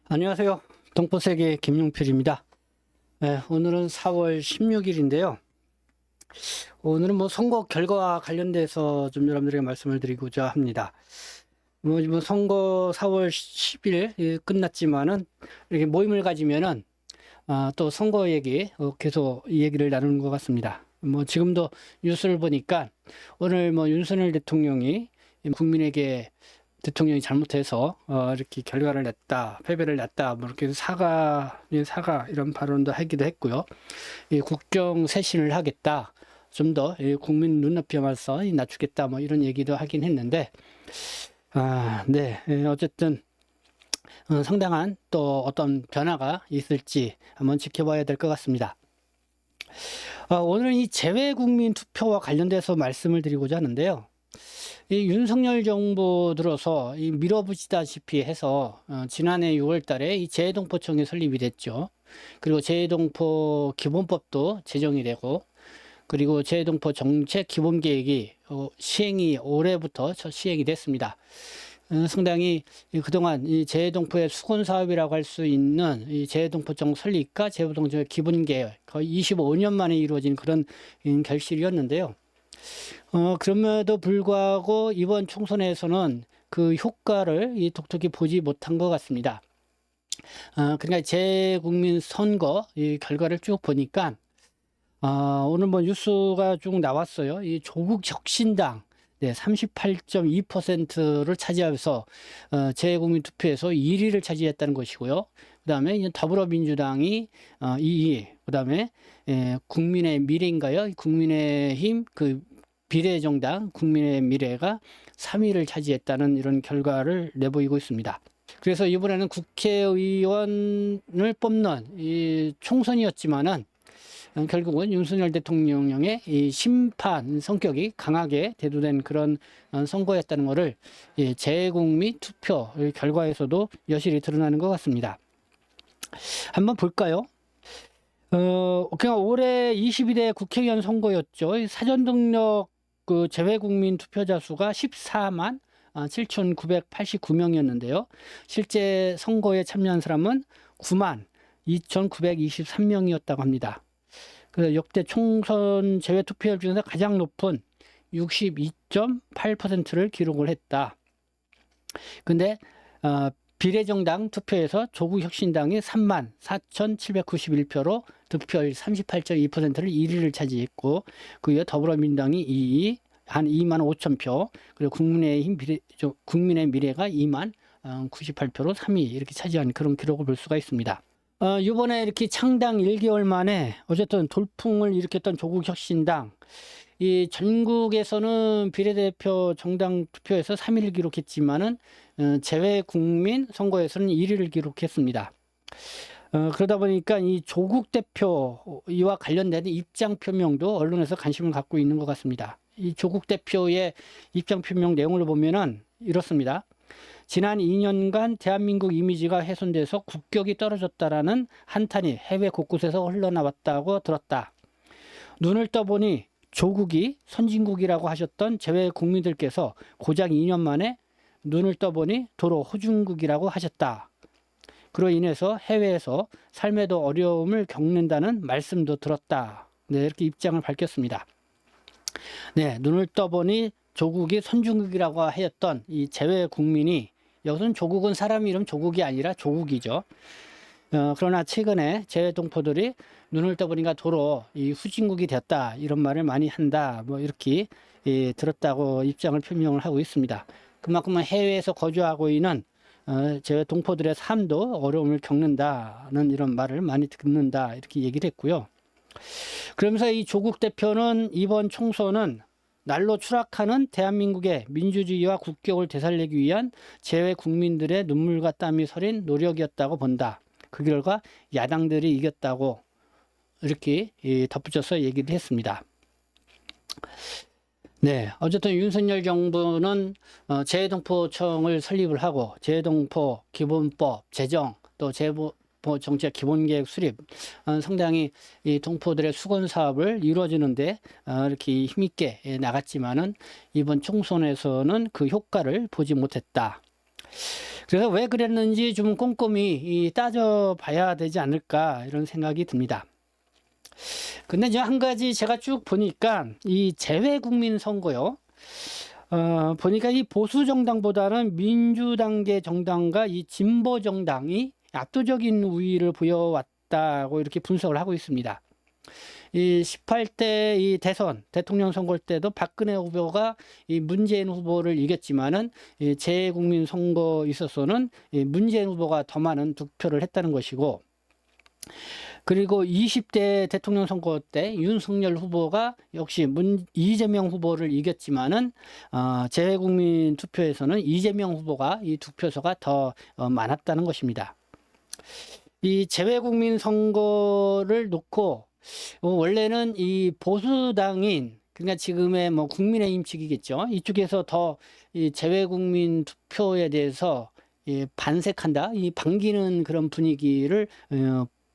안녕하세요. 동포세계 김용필입니다. 네, 오늘은 4월 16일인데요. 오늘은 선거 결과와 관련돼서 좀 여러분들에게 말씀을 드리고자 합니다. 선거 4월 10일 끝났지만은 이렇게 모임을 가지면은 또 선거 얘기 계속 이 얘기를 나누는 것 같습니다. 지금도 뉴스를 보니까 오늘 윤석열 대통령이 국민에게 대통령이 잘못해서 이렇게 결과를 냈다, 패배를 냈다, 이렇게 사과 이런 발언도 하기도 했고요. 이 국정 쇄신을 하겠다, 좀 더 국민 눈높이에 맞서 낮추겠다, 이런 얘기도 하긴 했는데, 네, 어쨌든 상당한 또 어떤 변화가 있을지 한번 지켜봐야 될 것 같습니다. 오늘은 이 재외국민 투표와 관련돼서 말씀을 드리고자 하는데요. 이 윤석열 정부 들어서 밀어붙이다시피 해서 지난해 6월 달에 이 재외동포청이 설립이 됐죠. 그리고 재외동포 기본법도 제정이 되고, 그리고 재외동포 정책 기본계획이 시행이 올해부터 첫 시행이 됐습니다. 상당히 그동안 이 재외동포의 수건 사업이라고 할 수 있는 이 재외동포청 설립과 재외동포 기본계획 거의 25년 만에 이루어진 그런 결실이었는데요. 그럼에도 불구하고 이번 총선에서는 그 효과를 독특히 보지 못한 것 같습니다. 그러니까 재국민 선거 이 결과를 쭉 보니까 오늘 뉴스가 쭉 나왔어요. 이 조국 혁신당 38.2%를 차지하면서 재국민 투표에서 1위를 차지했다는 것이고요. 그다음에 더불어민주당이 2위, 그다음에 국민의 미래인가요? 국민의힘 비례정당 국민의 미래가 3위를 차지했다는 이런 결과를 내보이고 있습니다. 그래서 이번에는 국회의원을 뽑는 이 총선이었지만은 결국은 윤석열 대통령의 이 심판 성격이 강하게 대두된 그런 선거였다는 것을 재국민 투표 결과에서도 여실히 드러나는 것 같습니다. 한번 볼까요? 그냥 올해 22대 국회의원 선거였죠. 사전 등록 재외국민 투표자 수가 14만 7,989명이었는데요. 실제 선거에 참여한 사람은 9만 2,923명이었다고 합니다. 그래서 역대 총선 재외 투표율 중에서 가장 높은 62.8%를 기록을 했다. 근데 비례정당 투표에서 조국혁신당이 3만 4,791표로 득표율 38.2%를 1위를 차지했고, 그 이어 더불어민주당이 2위 한 2만 5천 표, 그리고 국민의 미래가 2만 98표로 3위 이렇게 차지한 그런 기록을 볼 수가 있습니다. 이번에 이렇게 창당 1개월 만에 어쨌든 돌풍을 일으켰던 조국혁신당, 이 전국에서는 비례대표 정당 투표에서 3위를 기록했지만은 재외국민 선거에서는 1위를 기록했습니다. 그러다 보니까 이 조국 대표와 관련된 입장 표명도 언론에서 관심을 갖고 있는 것 같습니다. 이 조국 대표의 입장 표명 내용을 보면은 이렇습니다. 지난 2년간 대한민국 이미지가 훼손돼서 국격이 떨어졌다라는 한탄이 해외 곳곳에서 흘러나왔다고 들었다. 눈을 떠보니 조국이 선진국이라고 하셨던 재외 국민들께서 고작 2년 만에 눈을 떠보니 도로 호중국이라고 하셨다. 그로 인해서 해외에서 삶에도 어려움을 겪는다는 말씀도 들었다. 네, 이렇게 입장을 밝혔습니다. 네, 눈을 떠보니 조국이 선진국이라고 하였던 이 재외 국민이, 여기서는 조국은 사람 이름 조국이 아니라 조국이죠. 그러나 최근에 재외동포들이 눈을 떠보니까 도로 이 후진국이 됐다, 이런 말을 많이 한다, 이렇게 들었다고 입장을 표명을 하고 있습니다. 그만큼 해외에서 거주하고 있는 재외동포들의 삶도 어려움을 겪는다는 이런 말을 많이 듣는다, 이렇게 얘기를 했고요. 그러면서 이 조국 대표는 이번 총선은 날로 추락하는 대한민국의 민주주의와 국격을 되살리기 위한 재외 국민들의 눈물과 땀이 서린 노력이었다고 본다. 그 결과 야당들이 이겼다고 이렇게 덧붙여서 얘기를 했습니다. 네, 어쨌든 윤석열 정부는 재외동포청을 설립을 하고 재외동포 기본법 제정, 또 재외동포 정책 기본계획 수립, 상당히 이 동포들의 수건 사업을 이루어지는데 이렇게 힘있게 나갔지만은 이번 총선에서는 그 효과를 보지 못했다. 그래서 왜 그랬는지 좀 꼼꼼히 따져봐야 되지 않을까 이런 생각이 듭니다. 근데 이제 한 가지 제가 쭉 보니까 이 재외국민 선거요. 보니까 이 보수 정당보다는 민주당계 정당과 이 진보 정당이 압도적인 우위를 보여왔다고 이렇게 분석을 하고 있습니다. 이 18대 이 대통령 선거 때도 박근혜 후보가 이 문재인 후보를 이겼지만은 이 재국민 선거에 있어서는 이 문재인 후보가 더 많은 득표를 했다는 것이고, 그리고 20대 대통령 선거 때 윤석열 후보가 역시 이재명 후보를 이겼지만은 재외국민 투표에서는 이재명 후보가 이 득표수가 더 많았다는 것입니다. 이 재외국민 선거를 놓고 원래는 이 보수당인, 그러니까 지금의 뭐 국민의힘 측이겠죠. 이쪽에서 더 이 재외국민 투표에 대해서 반색한다, 이 반기는 그런 분위기를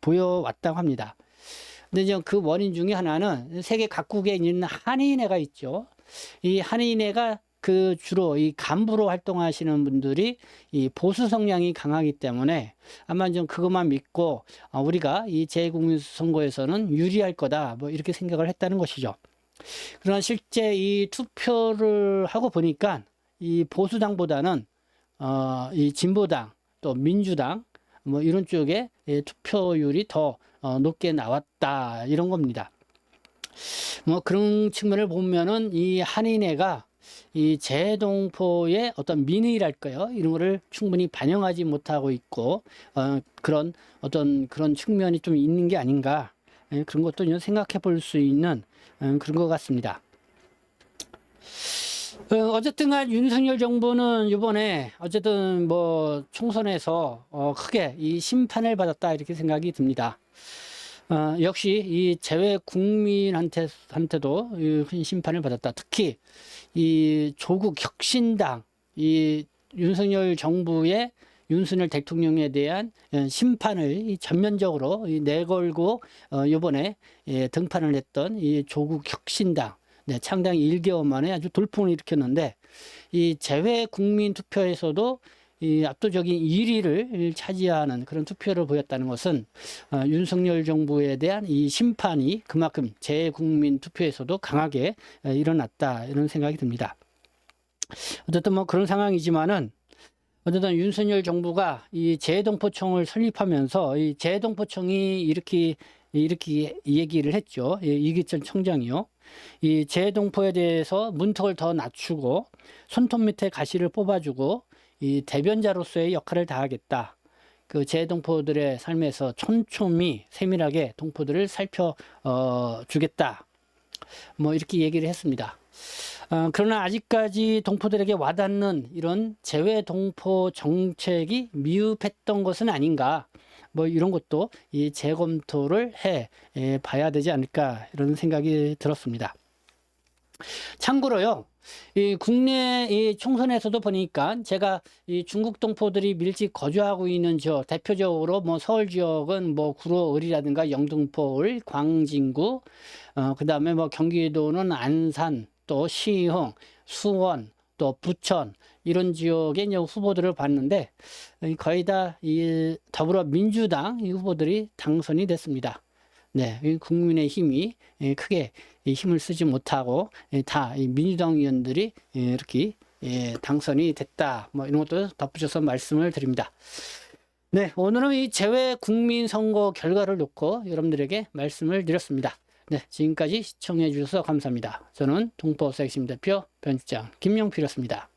보여왔다고 합니다. 근데 이제 그 원인 중에 하나는 세계 각국에 있는 한인회가 있죠. 이 한인회가 그 주로 이 간부로 활동하시는 분들이 이 보수 성향이 강하기 때문에 아마 좀 그것만 믿고 우리가 이 재국민 선거에서는 유리할 거다, 뭐 이렇게 생각을 했다는 것이죠. 그러나 실제 이 투표를 하고 보니까 이 보수당보다는 이 진보당 또 민주당 뭐 이런 쪽에 투표율이 더 높게 나왔다, 이런 겁니다. 뭐 그런 측면을 보면은 이 한인회가 이 재동포의 어떤 민의랄까요, 이런 거를 충분히 반영하지 못하고 있고 그런 측면이 좀 있는 게 아닌가, 그런 것도 생각해 볼 수 있는 그런 것 같습니다. 어쨌든 간 윤석열 정부는 이번에 어쨌든 뭐 총선에서 크게 이 심판을 받았다, 이렇게 생각이 듭니다. 역시 이 재외 국민한테도 큰 심판을 받았다. 특히 이 조국 혁신당, 이 윤석열 정부의 윤석열 대통령에 대한 심판을 전면적으로 내걸고 이번에 등판을 했던 이 조국 혁신당, 창당 1개월 만에 아주 돌풍을 일으켰는데, 이 재외 국민 투표에서도 이 압도적인 1위를 차지하는 그런 투표를 보였다는 것은 윤석열 정부에 대한 이 심판이 그만큼 재국민 투표에서도 강하게 일어났다, 이런 생각이 듭니다. 어쨌든 뭐 그런 상황이지만은 어쨌든 윤석열 정부가 이 재동포청을 설립하면서 이 재동포청이 이렇게 얘기를 했죠. 이기철 청장이요. 이 재동포에 대해서 문턱을 더 낮추고 손톱 밑에 가시를 뽑아주고 이 대변자로서의 역할을 다하겠다. 그 재동포들의 삶에서 촘촘히 세밀하게 동포들을 살펴주겠다. 뭐 이렇게 얘기를 했습니다. 그러나 아직까지 동포들에게 와닿는 이런 재외동포 정책이 미흡했던 것은 아닌가, 뭐 이런 것도 이 재검토를 해 봐야 되지 않을까, 이런 생각이 들었습니다. 참고로요, 이 국내 이 총선에서도 보니까 제가 이 중국 동포들이 밀집 거주하고 있는 지역, 대표적으로 뭐 서울 지역은 뭐 구로을이라든가 영등포을, 광진구, 그 다음에 뭐 경기도는 안산, 또 시흥, 수원, 또 부천, 이런 지역의 이제 후보들을 봤는데 거의 다 이 더불어민주당 이 후보들이 당선이 됐습니다. 네, 국민의힘이 크게 힘을 쓰지 못하고 다 민주당 의원들이 이렇게 당선이 됐다, 뭐 이런 것도 덧붙여서 말씀을 드립니다. 네, 오늘은 이 재외 국민 선거 결과를 놓고 여러분들에게 말씀을 드렸습니다. 네, 지금까지 시청해 주셔서 감사합니다. 저는 동포 섹심 대표 편집장 김용필이었습니다.